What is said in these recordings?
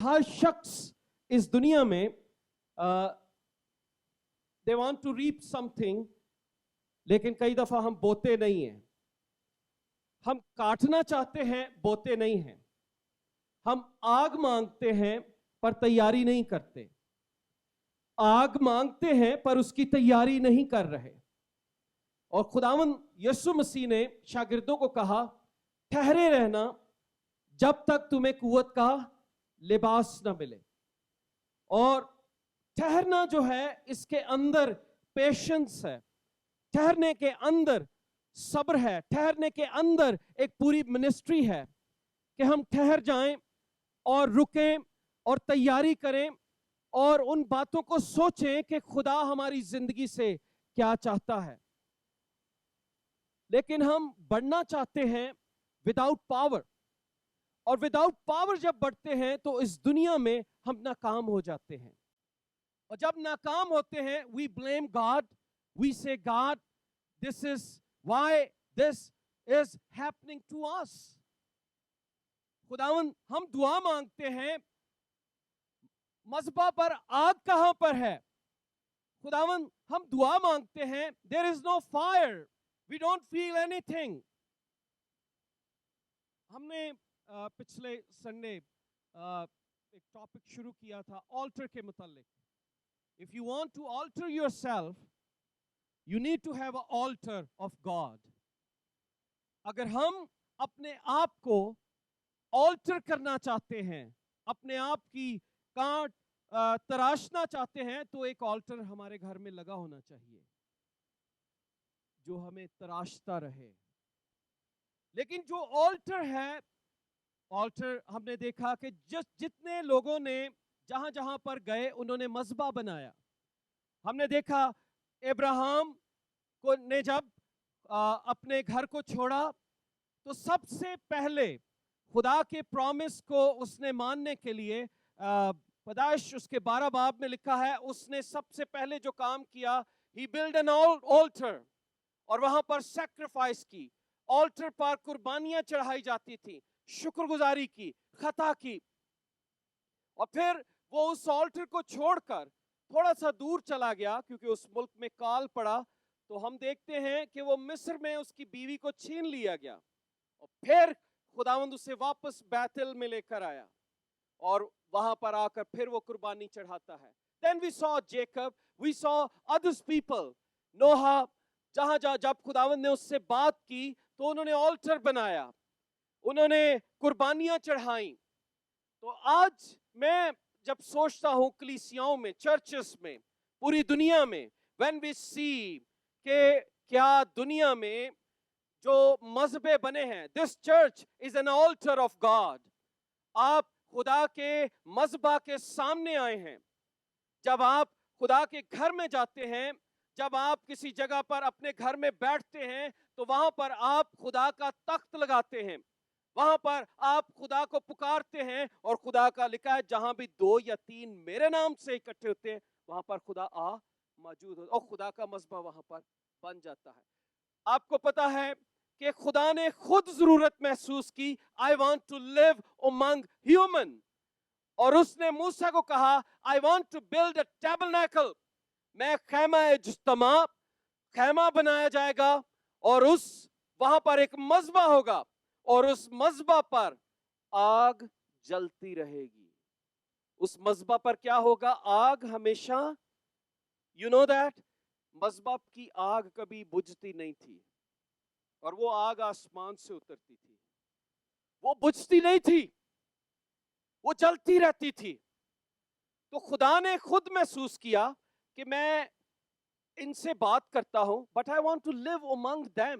ہر شخص اس دنیا میں they want to reap something, لیکن کئی دفعہ ہم بوتے نہیں ہیں. ہم کاٹنا چاہتے ہیں، بوتے نہیں ہیں. ہم آگ مانگتے ہیں پر تیاری نہیں کرتے. آگ مانگتے ہیں پر اس کی تیاری نہیں کر رہے. اور خداوند یسوع مسیح نے شاگردوں کو کہا ٹھہرے رہنا جب تک تمہیں قوت کا لباس نہ ملے. اور ٹھہرنا جو ہے اس کے اندر پیشنس ہے، ٹھہرنے کے اندر صبر ہے، ٹھہرنے کے اندر ایک پوری منسٹری ہے کہ ہم ٹھہر جائیں اور رکیں اور تیاری کریں اور ان باتوں کو سوچیں کہ خدا ہماری زندگی سے کیا چاہتا ہے. لیکن ہم بڑھنا چاہتے ہیں وداؤٹ پاور، اور وداؤٹ پاور جب بڑھتے ہیں تو اس دنیا میں ہم ناکام ہو جاتے ہیں. اور جب ناکام ہوتے ہیں we blame God, we say God, this is why this is happening to us. خداوند ہم دعا مانگتے ہیں، مذبح پر آگ کہاں پر ہے؟ خداوند ہم دعا مانگتے ہیں there is no fire, we don't feel anything. ہم نے پچھلے سنڈے ایک ٹاپک شروع کیا تھا آلٹر کے متعلق. If you want to alter yourself, you need to have an altar of God. اگر ہم اپنے آپ کو آلٹر کرنا چاہتے ہیں، اپنے آپ کی کانٹ تراشنا چاہتے ہیں، تو ایک آلٹر ہمارے گھر میں لگا ہونا چاہیے جو ہمیں تراشتا رہے. لیکن جو آلٹر ہے، آلٹر ہم نے دیکھا کہ جتنے لوگوں نے جہاں جہاں پر گئے انہوں نے مذبح بنایا. ہم نے دیکھا ابراہیم کو نے جب اپنے گھر کو چھوڑا تو سب سے پہلے خدا کے پرومس کو اس نے ماننے کے لیے پیدائش اس کے 12 باب میں لکھا ہے اس نے سب سے پہلے جو کام کیا he built an altar اور وہاں پر سیکریفائس کی. آلٹر پر قربانیاں چڑھائی جاتی تھی، شکر گزاری کی، خطا کی. اور پھر وہ اس آلٹر کو چھوڑ کر تھوڑا سا دور چلا گیا کیونکہ اس ملک میں کال پڑا. تو ہم دیکھتے ہیں کہ وہ مصر میں اس کی بیوی کو چھین لیا گیا اور پھر خداوند اسے واپس بیتل میں لے کر آیا اور وہاں پر آ کر پھر وہ قربانی چڑھاتا ہے. Then we saw Jacob, we saw others people. نوحہ جہاں جب خداوند نے اس سے بات کی تو انہوں نے آلٹر بنایا، انہوں نے قربانیاں چڑھائیں. تو آج میں جب سوچتا ہوں کلیسیاؤں میں، چرچز میں، پوری دنیا میں when we see کہ کیا دنیا میں جو مذہبیں بنے ہیں this church is an altar of God. آپ خدا کے مذبح کے سامنے آئے ہیں. جب آپ خدا کے گھر میں جاتے ہیں، جب آپ کسی جگہ پر اپنے گھر میں بیٹھتے ہیں تو وہاں پر آپ خدا کا تخت لگاتے ہیں، وہاں پر آپ خدا کو پکارتے ہیں اور خدا کا لکھا ہے جہاں بھی 2 یا 3 میرے نام سے اکٹھے ہوتے ہیں وہاں پر خدا موجود ہوتا ہے اور خدا کا مذبح وہاں پر بن جاتا ہے. آپ کو پتا ہے کہ خدا نے خود ضرورت محسوس کی I want to live among human اور اس نے موسیٰ کو کہا I want to build a tabernacle. میں خیمہ اجتماع، خیمہ بنایا جائے گا اور وہاں پر ایک مذبح ہوگا اور اس مذبح پر آگ جلتی رہے گی. اس مذبح پر کیا ہوگا؟ آگ ہمیشہ. You know that مذبح کی آگ کبھی بجھتی نہیں تھی اور وہ آگ آسمان سے اترتی تھی، وہ بجھتی نہیں تھی، وہ جلتی رہتی تھی. تو خدا نے خود محسوس کیا کہ میں ان سے بات کرتا ہوں but I want to live among them.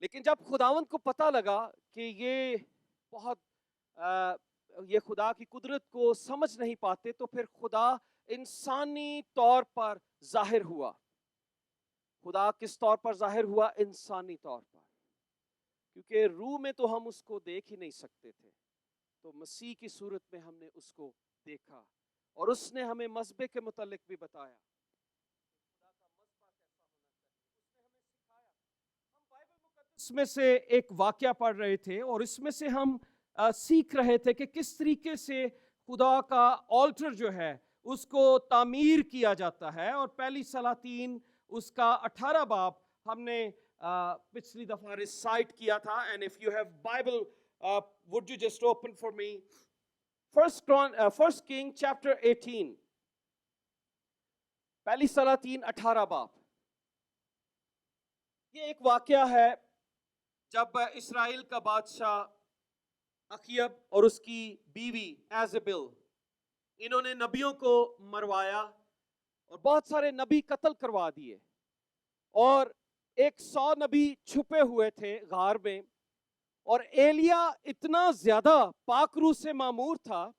لیکن جب خداوند کو پتا لگا کہ یہ خدا کی قدرت کو سمجھ نہیں پاتے تو پھر خدا انسانی طور پر ظاہر ہوا. خدا کس طور پر ظاہر ہوا؟ انسانی طور پر. کیونکہ روح میں تو ہم اس کو دیکھ ہی نہیں سکتے تھے، تو مسیح کی صورت میں ہم نے اس کو دیکھا اور اس نے ہمیں مذبح کے متعلق بھی بتایا. خدا کا مذبح کیسا ہونا چاہیے اس نے ہمیں سکھایا. ہم بائبل مقدس میں سے ایک واقعہ پڑھ رہے تھے اور اس میں سے ہم سیکھ رہے تھے کہ کس طریقے سے خدا کا آلٹر جو ہے اس کو تعمیر کیا جاتا ہے. اور پہلی سلاطین اس کا 18 باب ہم نے پچھلی دفعہ ریسائٹ کیا تھا. And if you have Bible would you just open for me First King chapter 18, پہلی سلاطین 18 باب. یہ ایک واقعہ ہے جب اسرائیل کا بادشاہ اخیب اور اس کی بیوی ایزبل انہوں نے نبیوں کو مروایا اور بہت سارے نبی قتل کروا دیے, اور 100 نبی چھپے ہوئے تھے غار میں. اور ایلیا اتنا زیادہ پاک روح سے معمور تھا,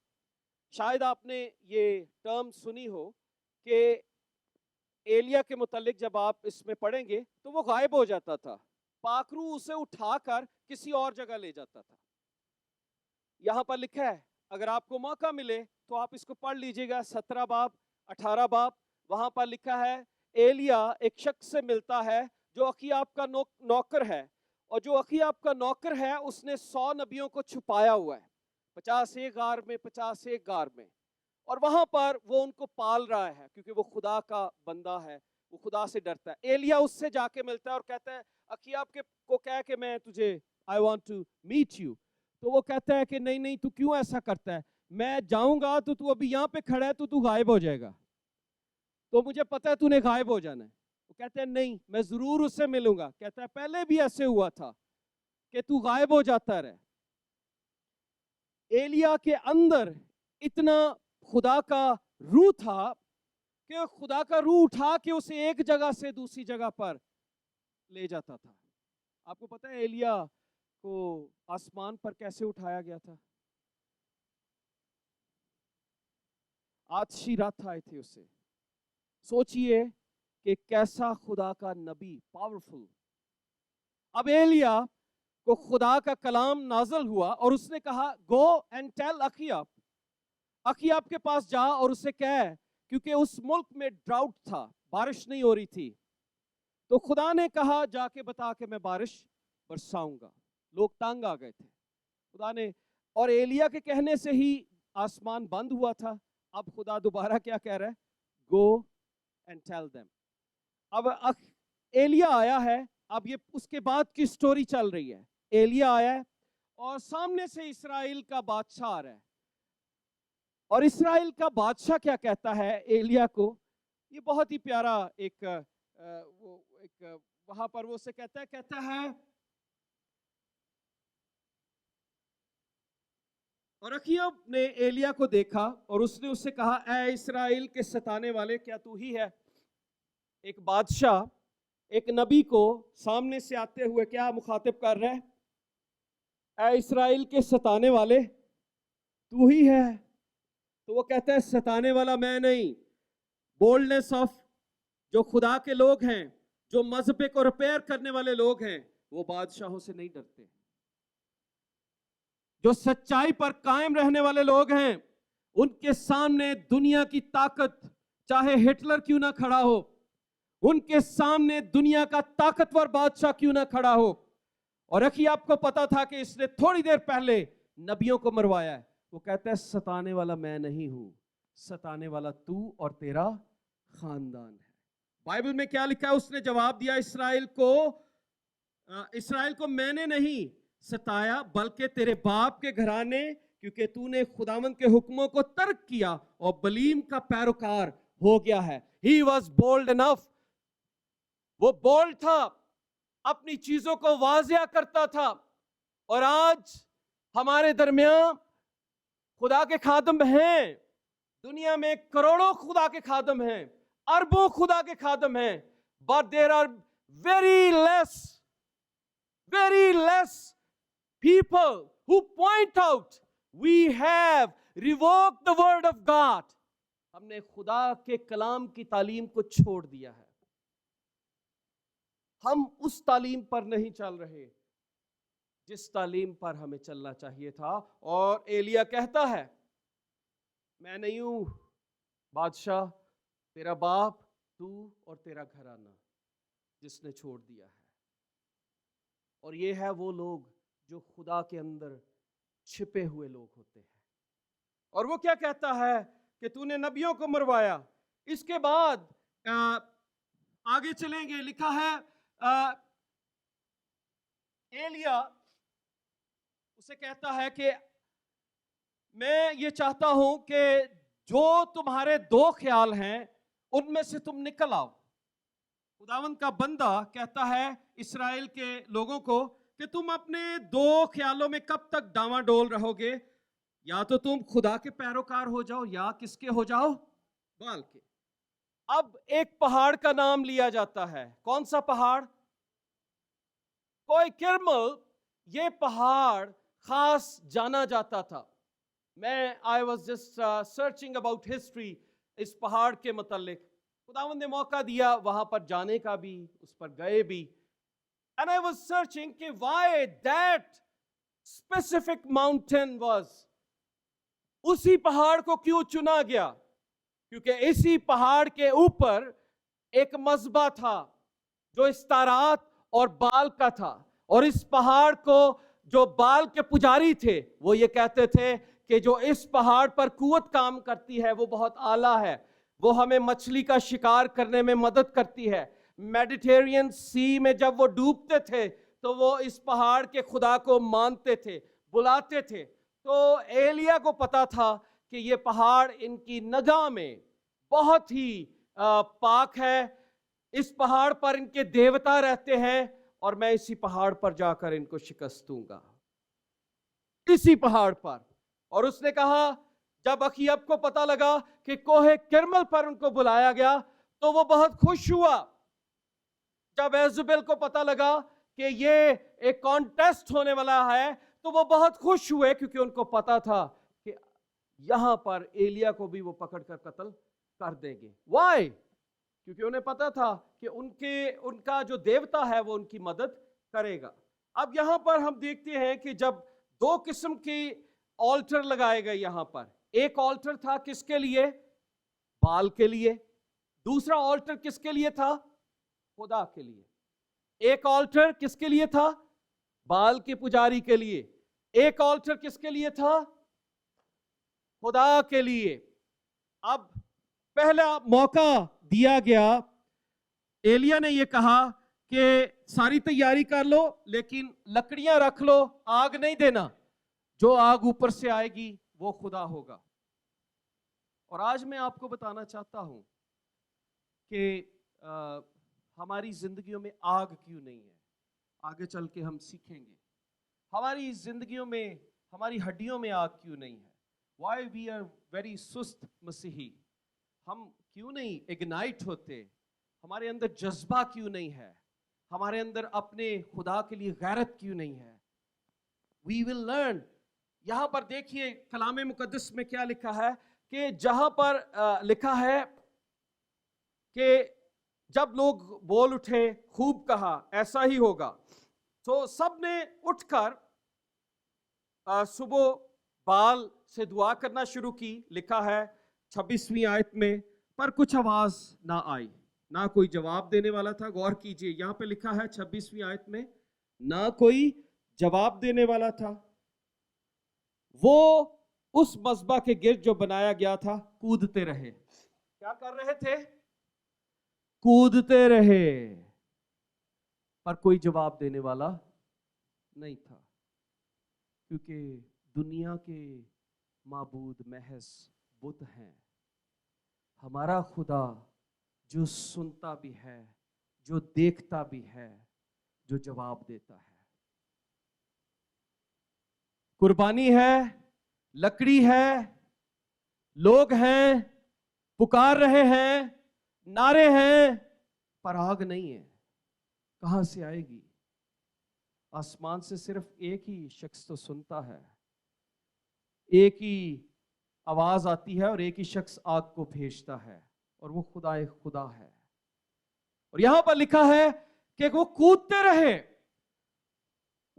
شاید آپ نے یہ ٹرم سنی ہو کہ ایلیا کے متعلق جب آپ اس میں پڑھیں گے تو وہ غائب ہو جاتا تھا, پاک روح اسے اٹھا کر کسی اور جگہ لے جاتا تھا. یہاں پر لکھا ہے, اگر آپ کو موقع ملے تو آپ اس کو پڑھ لیجئے گا, 17 باب 18 باب. وہاں پر لکھا ہے ایلیا ایک شخص سے ملتا ہے جو اخیاب کا نوکر ہے, اور جو اخیاب کا نوکر ہے اس نے 100 نبیوں کو چھپایا ہوا ہے, 50 ایک غار میں 50 ایک غار میں, اور وہاں پر وہ ان کو پال رہا ہے کیونکہ وہ خدا کا بندہ ہے, وہ خدا سے ڈرتا ہے. ایلیا اس سے جا کے ملتا ہے اور کہتا ہے اخیاب کو کہہ کہ میں تجھے I want to meet you. تو وہ کہتا ہے کہ نہیں نہیں, تو کیوں ایسا کرتا ہے, میں جاؤں گا تو ابھی یہاں پہ کھڑا ہے تو غائب ہو جائے گا, تو مجھے پتا ہے تو نے غائب ہو جانا ہے. وہ کہتے ہیں نہیں, میں ضرور اس سے ملوں گا. کہتا ہے پہلے بھی ایسے ہوا تھا کہ تو غائب ہو جاتا رہے. ایلیا کے اندر اتنا خدا کا روح تھا کہ خدا کا روح اٹھا کے اسے ایک جگہ سے دوسری جگہ پر لے جاتا تھا. آپ کو پتا ہے ایلیا کو آسمان پر کیسے اٹھایا گیا تھا؟ آتشی راتھ آئے تھے اسے. سوچئے کہ کیسا خدا کا نبی, پاورفل. اب ایلیا کو خدا کا کلام نازل ہوا اور اس نے کہا گو اینڈ ٹیل اخیاب, اخیاب کے پاس جا اور اسے کہہ, کیونکہ اس ملک میں ڈراؤٹ تھا, بارش نہیں ہو رہی تھی. تو خدا نے کہا جا کے بتا کہ میں بارش برساؤں گا. لوگ تنگ آ گئے تھے خدا نے, اور ایلیا کے کہنے سے ہی آسمان بند ہوا تھا. اب خدا دوبارہ کیا کہہ رہا ہے, گو اینڈ ٹیل دیم. اب ایلیا آیا ہے, اب یہ اس کے بعد کی سٹوری چل رہی ہے. ایلیا آیا ہے اور سامنے سے اسرائیل کا بادشاہ آ رہا ہے, اور اسرائیل کا بادشاہ کیا کہتا ہے ایلیا کو, یہ بہت ہی پیارا ایک وہاں پر وہ سے کہتا ہے اور اخیاب نے ایلیا کو دیکھا اور اس نے اس سے کہا اے اسرائیل کے ستانے والے, کیا تو ہی ہے؟ ایک بادشاہ ایک نبی کو سامنے سے آتے ہوئے کیا مخاطب کر رہا ہے, اے اسرائیل کے ستانے والے تو ہی ہے. تو وہ کہتا ہے ستانے والا میں نہیں. بولڈنس آف جو خدا کے لوگ ہیں, جو مذہب کو ریپیئر کرنے والے لوگ ہیں, وہ بادشاہوں سے نہیں ڈرتے. جو سچائی پر قائم رہنے والے لوگ ہیں, ان کے سامنے دنیا کی طاقت چاہے ہٹلر کیوں نہ کھڑا ہو, ان کے سامنے دنیا کا طاقتور بادشاہ کیوں نہ کھڑا ہو. اور اخیاب کو پتا تھا کہ اس نے تھوڑی دیر پہلے نبیوں کو مروایا ہے. وہ کہتا ہے ستانے والا میں نہیں ہوں, ستانے والا تو اور تیرا خاندان ہے. بائبل میں کیا لکھا ہے؟ اس نے جواب دیا اسرائیل کو میں نے نہیں ستایا بلکہ تیرے باپ کے گھرانے, کیونکہ تو نے خداوند کے حکموں کو ترک کیا اور بلیم کا پیروکار ہو گیا ہے. He was bold enough, وہ بولڈ تھا, اپنی چیزوں کو واضح کرتا تھا. اور آج ہمارے درمیان خدا کے خادم ہیں, دنیا میں کروڑوں خدا کے خادم ہیں, اربوں خدا کے خادم ہیں, but there are very less people who point out we have revoked the word of God. ہم نے خدا کے کلام کی تعلیم کو چھوڑ دیا ہے, ہم اس تعلیم پر نہیں چل رہے جس تعلیم پر ہمیں چلنا چاہیے تھا. اور ایلیا کہتا ہے میں نہیں ہوں بادشاہ, تیرا باپ, تو اور تیرا گھرانہ جس نے چھوڑ دیا ہے. اور یہ ہے وہ لوگ جو خدا کے اندر چھپے ہوئے لوگ ہوتے ہیں. اور وہ کیا کہتا ہے کہ تو نے نبیوں کو مروایا. اس کے بعد آگے چلیں گے, لکھا ہے ایلیا اسے کہتا ہے کہ میں یہ چاہتا ہوں کہ جو تمہارے 2 خیال ہیں ان میں سے تم نکل آؤ. خداوند کا بندہ کہتا ہے اسرائیل کے لوگوں کو کہ تم اپنے 2 خیالوں میں کب تک ڈاواں ڈول رہو گے, یا تو تم خدا کے پیروکار ہو جاؤ یا کس کے ہو جاؤ, بال کے. اب ایک پہاڑ کا نام لیا جاتا ہے. کون سا پہاڑ؟ کوئی کرمل. یہ پہاڑ خاص جانا جاتا تھا. میں I was just searching about history اس پہاڑ کے متعلق. خداوند نے موقع دیا وہاں پر جانے کا بھی, اس پر گئے بھی. And I was searching کہ why that specific mountain was. اسی پہاڑ کو کیوں چنا گیا؟ کیونکہ اسی پہاڑ کے اوپر ایک مذبح تھا جو استارات اور بال کا تھا. اور اس پہاڑ کو جو بال کے پجاری تھے وہ یہ کہتے تھے کہ جو اس پہاڑ پر قوت کام کرتی ہے وہ بہت اعلیٰ ہے, وہ ہمیں مچھلی کا شکار کرنے میں مدد کرتی ہے. میڈیٹرین سی میں جب وہ ڈوبتے تھے تو وہ اس پہاڑ کے خدا کو مانتے تھے, بلاتے تھے. تو ایلیا کو پتا تھا کہ یہ پہاڑ ان کی نگاہ میں بہت ہی پاک ہے, اس پہاڑ پر ان کے دیوتا رہتے ہیں اور میں اسی پہاڑ پر جا کر ان کو شکست دوں گا, اسی پہاڑ پر. اور اس نے کہا جب اخیب کو پتا لگا کہ کوہ کرمل پر ان کو بلایا گیا تو وہ بہت خوش ہوا. جب ایزبیل کو پتا لگا کہ یہ ایک کانٹیسٹ ہونے والا ہے تو وہ بہت خوش ہوئے, کیونکہ ان کو پتا تھا کہ یہاں پر ایلیا کو بھی وہ پکڑ کر قتل کر دیں گے. وائی؟ کیونکہ انہیں پتا تھا کہ ان کا جو دیوتا ہے وہ ان کی مدد کرے گا. اب یہاں پر ہم دیکھتے ہیں کہ جب 2 قسم کی آلٹر لگائے گئے یہاں پر. ایک آلٹر تھا کس کے لیے؟ بال کے لیے. دوسرا آلٹر کس کے لیے تھا؟ خدا کے لیے. ایک آلٹر کس کے لیے تھا؟ بال کے پجاری کے لیے. ایک آلٹر کس کے لیے تھا؟ خدا کے لیے. اب پہلا موقع دیا گیا, ایلیا نے یہ کہا کہ ساری تیاری کر لو لیکن لکڑیاں رکھ لو, آگ نہیں دینا, جو آگ اوپر سے آئے گی وہ خدا ہوگا. اور آج میں آپ کو بتانا چاہتا ہوں کہ ہماری زندگیوں میں آگ کیوں نہیں ہے. آگے چل کے ہم سیکھیں گے. ہماری زندگیوں میں, ہماری ہڈیوں میں آگ کیوں نہیں ہے. وائی وی آر ویری سست مسیحی. ہم کیوں نہیں اگنائٹ ہوتے؟ ہمارے اندر جذبہ کیوں نہیں ہے؟ ہمارے اندر اپنے خدا کے لیے غیرت کیوں نہیں ہے؟ We will learn. یہاں پر دیکھیے کلام مقدس میں کیا لکھا ہے کہ جہاں پر لکھا ہے کہ جب لوگ بول اٹھے خوب کہا ایسا ہی ہوگا, تو سب نے اٹھ کر صبح بال سے دعا کرنا شروع کی. لکھا ہے 26ویں آیت میں, پر کچھ آواز نہ آئی, نہ کوئی جواب دینے والا تھا. غور کیجئے یہاں پہ لکھا ہے 26ویں آیت میں, نہ کوئی جواب دینے والا تھا. وہ اس مذبح کے گرد جو بنایا گیا تھا کودتے رہے. کیا کر رہے تھے؟ کودتے رہے, پر کوئی جواب دینے والا نہیں تھا, کیونکہ دنیا کے معبود محض بت ہیں. ہمارا خدا جو سنتا بھی ہے, جو دیکھتا بھی ہے, جو جواب دیتا ہے. قربانی ہے, لکڑی ہے, لوگ ہیں, پکار رہے ہیں, نعرے ہیں, پر آگ نہیں ہے. کہاں سے آئے گی؟ آسمان سے صرف ایک ہی شخص تو سنتا ہے, ایک ہی آواز آتی ہے اور ایک ہی شخص آگ کو بھیجتا ہے, اور وہ خدا ہے. اور یہاں پر لکھا ہے کہ وہ کودتے رہے.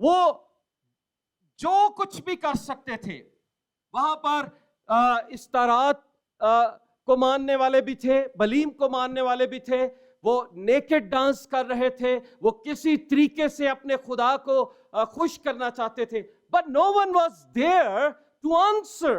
وہ جو کچھ بھی کر سکتے تھے. وہاں پر استارات کو ماننے والے بھی تھے, بلیم کو ماننے والے بھی تھے. وہ نیکڈ ڈانس کر رہے تھے, وہ کسی طریقے سے اپنے خدا کو خوش کرنا چاہتے تھے. but no one was there to answer.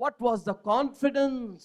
what was the confidence?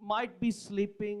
might be sleeping,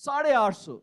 850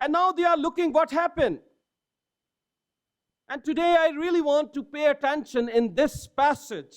and now they are looking what happened. And today I really want to pay attention in this passage.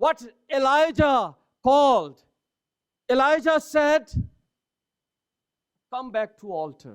What Elijah called. Elijah said, come back to altar.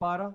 12।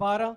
12।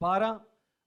12।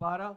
12।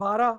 12।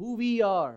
Who we are,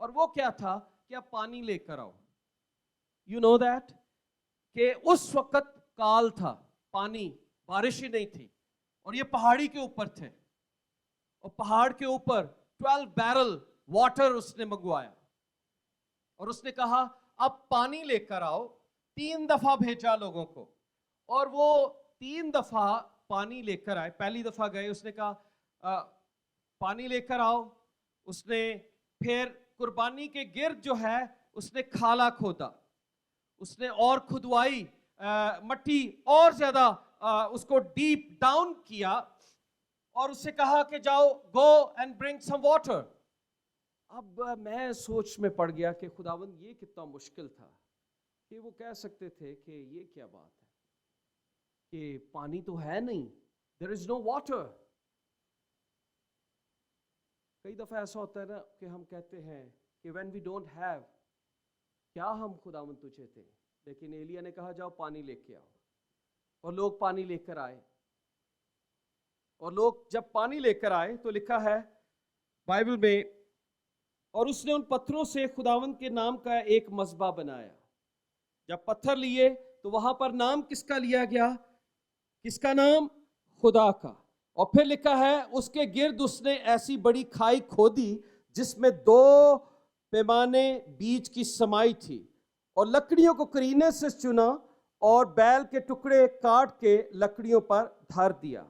اور وہ کیا تھا کہ اب پانی لے کر آؤ. یو نو دیٹ کہ اس وقت کال تھا, پانی, بارش ہی نہیں تھی, اور یہ پہاڑی کے اوپر تھے, اور پہاڑ کے اوپر 12 بیرل واٹر اس نے منگوایا, اور اس نے کہا اب پانی لے کر آؤ. 3 دفعہ بھیجا لوگوں کو, اور وہ 3 دفعہ پانی لے کر آئے. پہلی دفعہ گئے, اس نے کہا پانی لے کر آؤ. اس نے پھر قربانی کے گرد جو ہے اس نے کھالا کھودا, اس نے اور کھدوائی, مٹی اور زیادہ اس کو ڈیپ ڈاؤن کیا, اور اس سے کہا کہ جاؤ go and bring some water. اب میں سوچ میں پڑ گیا کہ خداوند یہ کتنا مشکل تھا کہ وہ کہہ سکتے تھے کہ یہ کیا بات ہے کہ پانی تو ہے نہیں, there is no water. کئی دفعہ ایسا ہوتا ہے نا کہ ہم کہتے ہیں کہ when we don't have, کیا ہم خداوند تجھے دیں, لیکن ایلیا نے کہا جاؤ پانی لے کے آؤ, اور لوگ پانی لے کر آئے. اور لوگ جب پانی لے کر آئے تو لکھا ہے بائبل میں, اور اس نے ان پتھروں سے خداوند کے نام کا ایک مذبح بنایا. جب پتھر لیے تو وہاں پر نام کس کا لیا گیا, کس کا نام, خدا کا. اور پھر لکھا ہے اس کے گرد اس نے ایسی بڑی کھائی کھودی جس میں 2 پیمانے بیج کی سمائی تھی, اور لکڑیوں کو کرینے سے چنا, اور بیل کے ٹکڑے کاٹ کے لکڑیوں پر دھر دیا,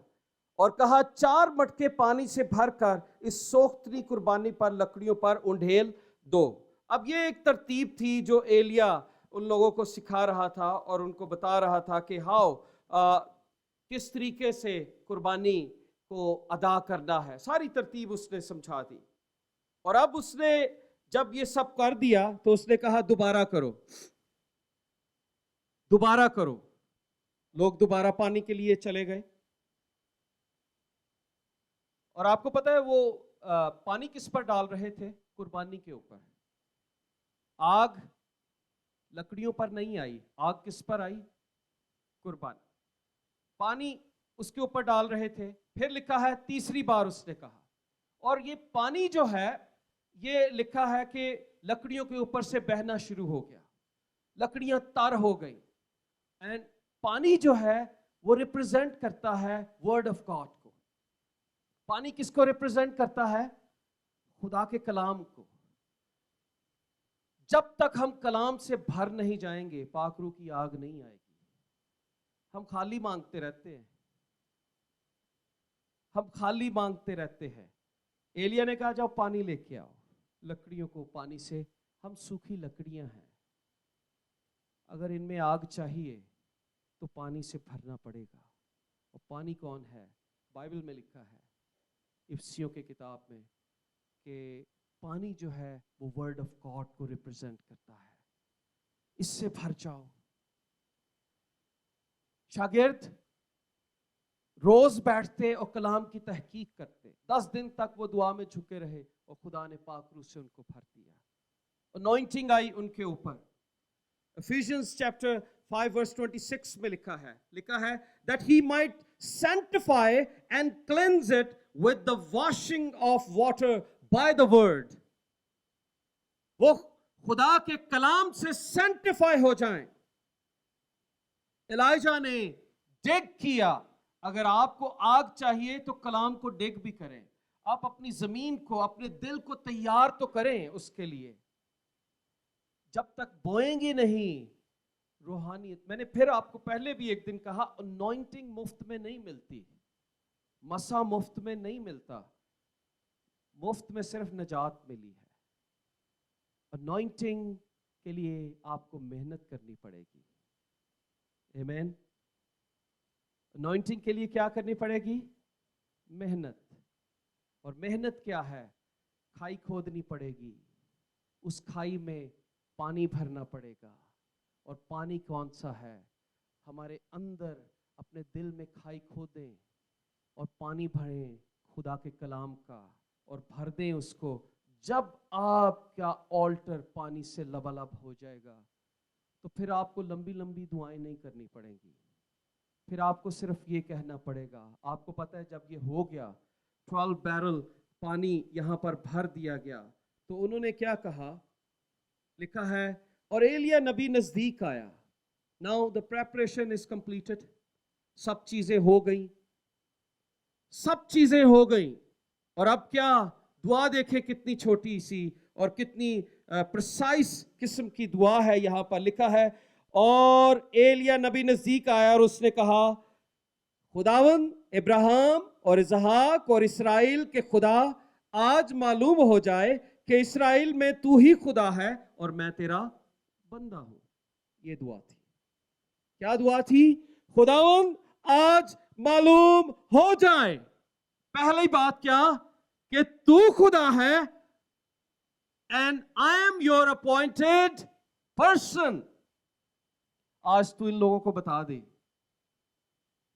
اور کہا 4 مٹکے پانی سے بھر کر اس سوختنی قربانی پر لکڑیوں پر انڈھیل دو. اب یہ ایک ترتیب تھی جو ایلیا ان لوگوں کو سکھا رہا تھا اور ان کو بتا رہا تھا کہ ہاؤ کس طریقے سے قربانی کو ادا کرنا ہے. ساری ترتیب اس نے سمجھا دی. اور اب اس نے جب یہ سب کر دیا تو اس نے کہا دوبارہ کرو, دوبارہ کرو. لوگ دوبارہ پانی کے لیے چلے گئے. اور آپ کو پتا ہے وہ پانی کس پر ڈال رہے تھے, قربانی کے اوپر. آگ لکڑیوں پر نہیں آئی, آگ کس پر آئی, قربانی. پانی اس کے اوپر ڈال رہے تھے. پھر لکھا ہے تیسری بار اس نے کہا, اور یہ پانی جو ہے یہ لکھا ہے کہ لکڑیوں کے اوپر سے بہنا شروع ہو گیا, لکڑیاں تر ہو گئی. اینڈ پانی جو ہے وہ ریپرزینٹ کرتا ہے ورڈ آف گاڈ کو. پانی کس کو ریپرزینٹ کرتا ہے, خدا کے کلام کو. جب تک ہم کلام سے بھر نہیں جائیں گے پاک روح کی آگ نہیں آئے گی. ہم خالی مانگتے رہتے ہیں, ہم خالی مانگتے رہتے ہیں. ایلیا نے کہا جاؤ پانی لے کے آؤ, لکڑیوں کو پانی سے, ہم سوکھی لکڑیاں ہیں, اگر ان میں آگ چاہیے تو پانی سے بھرنا پڑے گا. اور پانی کون ہے, بائبل میں لکھا ہے افسیوں کے کتاب میں کہ پانی جو ہے وہ ورڈ آف گاڈ کو ریپرزینٹ کرتا ہے. اس سے بھر جاؤ. شاگرد روز بیٹھتے اور کلام کی تحقیق کرتے. 10 دن تک وہ دعا میں جھکے رہے اور خدا نے پاک روح سے ان کو بھر دیا. انوائنٹنگ آئی ان کے اوپر. Ephesians chapter 5 verse 26 میں لکھا ہے that he might sanctify and cleanse it with the washing of water by the word. وہ خدا کے کلام سے سینٹیفائی ہو جائیں. الائجہ نے ڈگ کیا. اگر آپ کو آگ چاہیے تو کلام کو ڈگ بھی کریں. آپ اپنی زمین کو, اپنے دل کو تیار تو کریں اس کے لیے. جب تک بوئیں گی نہیں روحانیت. میں نے پھر آپ کو پہلے بھی ایک دن کہا انوائنٹنگ مفت میں نہیں ملتی, مسا مفت میں نہیں ملتا, مفت میں صرف نجات ملی ہے. انوائنٹنگ کے لیے آپ کو محنت کرنی پڑے گی. آمین. انوائنٹنگ کے لیے کیا کرنی پڑے گی, محنت. اور محنت کیا ہے, کھائی کھودنی پڑے گی, اس کھائی میں پانی بھرنا پڑے گا. اور پانی کون سا ہے, ہمارے اندر اپنے دل میں کھائی کھودیں اور پانی بھریں خدا کے کلام کا اور بھر دیں اس کو. جب آپ کا آلٹر پانی سے لبالب ہو جائے گا تو پھر آپ کو لمبی لمبی دعائیں نہیں کرنی پڑیں گی. پھر آپ کو صرف یہ کہنا پڑے گا. آپ کو پتہ ہے جب یہ ہو گیا 12 بیرل پانی یہاں پر بھر دیا گیا تو انہوں نے کیا کہا؟ لکھا ہے اور ایلیا نبی نزدیک آیا. Now the preparation is completed. سب چیزیں ہو گئیں، سب چیزیں ہو گئیں، اور اب کیا؟ دعا دیکھیں کتنی چھوٹی سی اور کتنی پرسائز قسم کی دعا ہے. یہاں پر لکھا ہے اور ایلیا نبی نزدیک آیا اور اس نے کہا خداوند ابراہیم اور اسحاق اور اسرائیل کے خدا، آج معلوم ہو جائے کہ اسرائیل میں تو ہی خدا ہے اور میں تیرا بندہ ہوں. یہ دعا تھی. کیا دعا تھی؟ خداوند آج معلوم ہو جائے. پہلی بات کیا؟ کہ تو خدا ہے and I am your appointed person. آج تو ان لوگوں کو بتا دے.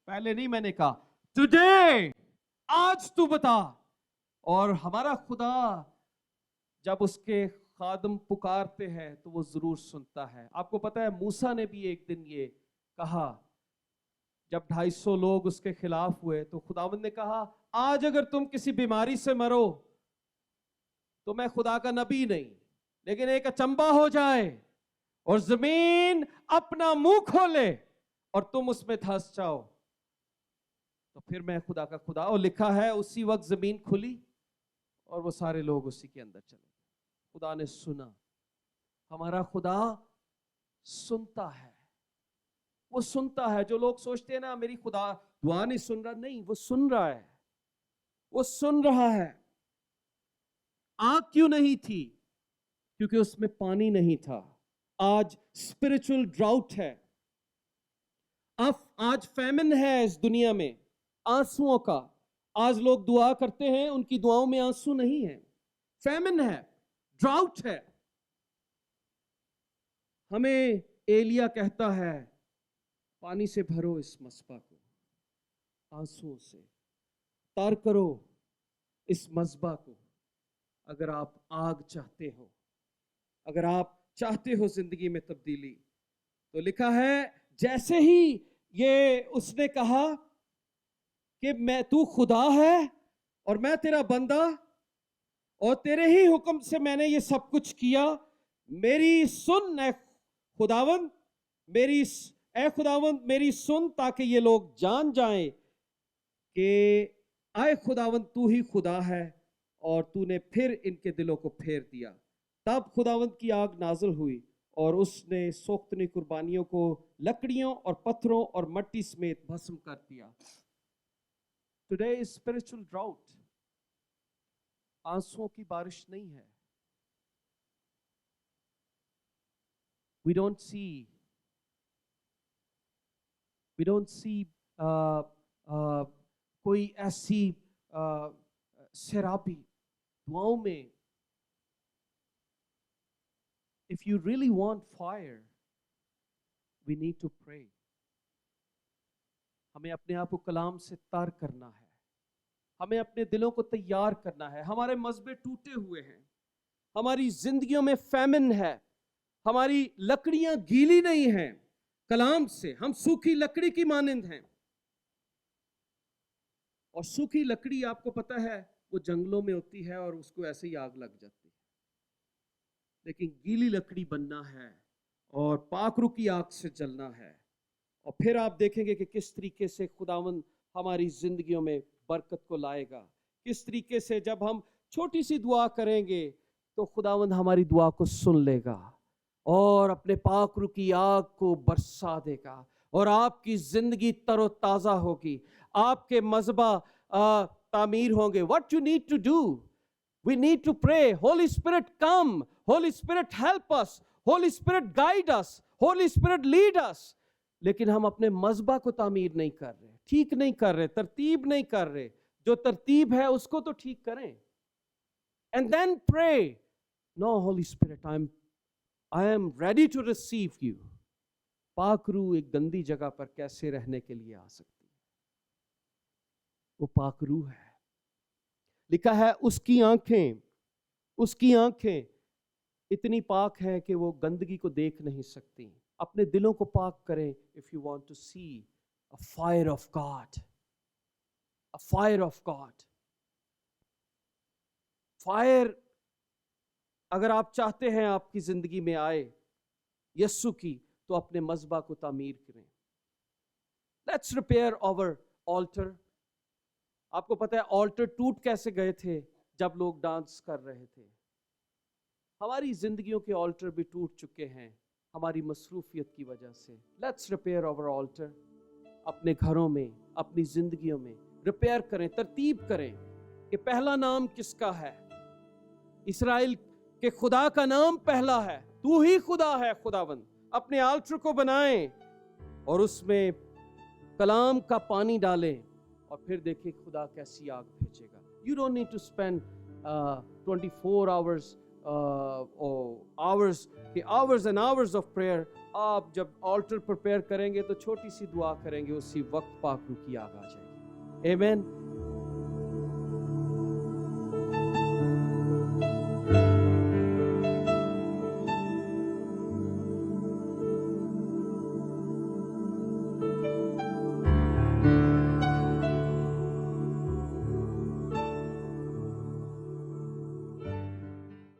پہلے نہیں میں نے کہا today، آج تو بتا. اور ہمارا خدا جب اس کے خادم پکارتے ہیں تو وہ ضرور سنتا ہے. آپ کو پتا ہے موسیٰ نے بھی ایک دن یہ کہا جب 250 لوگ اس کے خلاف ہوئے تو خداوند نے کہا آج اگر تم کسی بیماری سے مرو تو میں خدا کا نبی نہیں، لیکن ایک اچنبا ہو جائے اور زمین اپنا منہ کھولے اور تم اس میں دھس جاؤ تو پھر میں خدا کا خدا. اور لکھا ہے اسی وقت زمین کھلی اور وہ سارے لوگ اسی کے اندر چلے. خدا نے سنا. ہمارا خدا سنتا ہے، وہ سنتا ہے. جو لوگ سوچتے ہیں نا میری خدا دعا نہیں سن رہا، نہیں، وہ سن رہا ہے، وہ سن رہا ہے. آگ کیوں نہیں تھی؟ کیونکہ اس میں پانی نہیں تھا. آج اسپرچل ڈراؤٹ ہے، آج فیمن ہے اس دنیا میں آنسوؤں کا. آج لوگ دعا کرتے ہیں ان کی دعاؤں میں آنسو نہیں ہے، فیمن ہے، ڈراؤٹ ہے. ہمیں ایلیا کہتا ہے پانی سے بھرو اس مصباح کو، آنسوؤں سے تار کرو اس مصباح کو. اگر آپ آگ چاہتے ہو، اگر آپ چاہتے ہو زندگی میں تبدیلی، تو لکھا ہے جیسے ہی یہ اس نے کہا کہ میں تو خدا ہے اور میں تیرا بندہ اور تیرے ہی حکم سے میں نے یہ سب کچھ کیا، میری سن اے خداوند، اے خداوند میری سن تاکہ یہ لوگ جان جائیں کہ اے خداوند تو ہی خدا ہے. اور تو نے پھر ان کے دلوں کو پھیر دیا. تب خداوند کی آگ نازل ہوئی اور اس نے سوختنی قربانیوں کو لکڑیوں اور پتھروں اور مٹی سمیت بھسم کر دیا. Today is spiritual drought. آنسوؤں کی بارش نہیں ہے. We don't see کوئی ایسی سیرابی دعاؤں میں. If you really want fire, we need to pray. ہمیں اپنے آپ کو کلام سے تر کرنا ہے، ہمیں اپنے دلوں کو تیار کرنا ہے. ہمارے مذہبیں ٹوٹے ہوئے ہیں، ہماری زندگیوں میں فیمن ہے، ہماری لکڑیاں گیلی نہیں ہیں کلام سے. ہم سوکھی لکڑی کی مانند ہیں. اور سوکھی لکڑی آپ کو پتہ ہے وہ جنگلوں میں ہوتی ہے اور اس کو ایسے ہی آگ لگ جاتی ہے. لیکن گیلی لکڑی بننا ہے اور پاک روح کی آگ سے جلنا ہے. اور پھر آپ دیکھیں گے کہ کس طریقے سے خداوند ہماری زندگیوں میں برکت کو لائے گا. کس طریقے سے جب ہم چھوٹی سی دعا کریں گے تو خداوند ہماری دعا کو سن لے گا اور اپنے پاک روح کی آگ کو برسا دے گا اور آپ کی زندگی تر و تازہ ہوگی. آپ کے مذبح تعمیر ہوں گے. What you need to do? We need to pray. Holy Spirit come. Holy Spirit help us. Holy Spirit guide us. Holy Spirit lead us. لیکن ہم اپنے مذبح کو تعمیر نہیں کر رہے، ٹھیک نہیں کر رہے، ترتیب نہیں کر رہے. جو ترتیب ہے اس کو تو ٹھیک کریں. And then pray. No, Holy Spirit, I am ready to receive you. پاک روح ایک گندی جگہ پر کیسے رہنے کے لیے آ سکتی ہے؟ وہ پاک روح ہے. لکھا ہے اس کی آنکھیں اتنی پاک ہے کہ وہ گندگی کو دیکھ نہیں سکتی. اپنے دلوں کو پاک کریں. if you want to see a fire of God, a fire of God. Fire اگر آپ چاہتے ہیں آپ کی زندگی میں آئے یسو کی تو اپنے مذبح کو تعمیر کریں. Let's repair our altar. آپ کو پتہ ہے آلٹر ٹوٹ کیسے گئے تھے؟ جب لوگ ڈانس کر رہے تھے. ہماری زندگیوں کے آلٹر بھی ٹوٹ چکے ہیں ہماری مصروفیت کی وجہ سے. Let's repair our altar. اپنے گھروں میں، اپنی زندگیوں میں ریپیئر کریں، ترتیب کریں کہ پہلا نام کس کا ہے. اسرائیل کے خدا کا نام پہلا ہے. تو ہی خدا ہے خداوند. اپنے آلٹر کو بنائیں اور اس میں کلام کا پانی ڈالیں اور پھر دیکھیں خدا کیسی آگ بھیجے گا. You don't need to spend 24 hours hours and hours of prayer. آپ جب آلٹر پریپیئر کریں گے تو چھوٹی سی دعا کریں گے، اسی وقت پاک روح کی آگ آ جائے گی. Amen.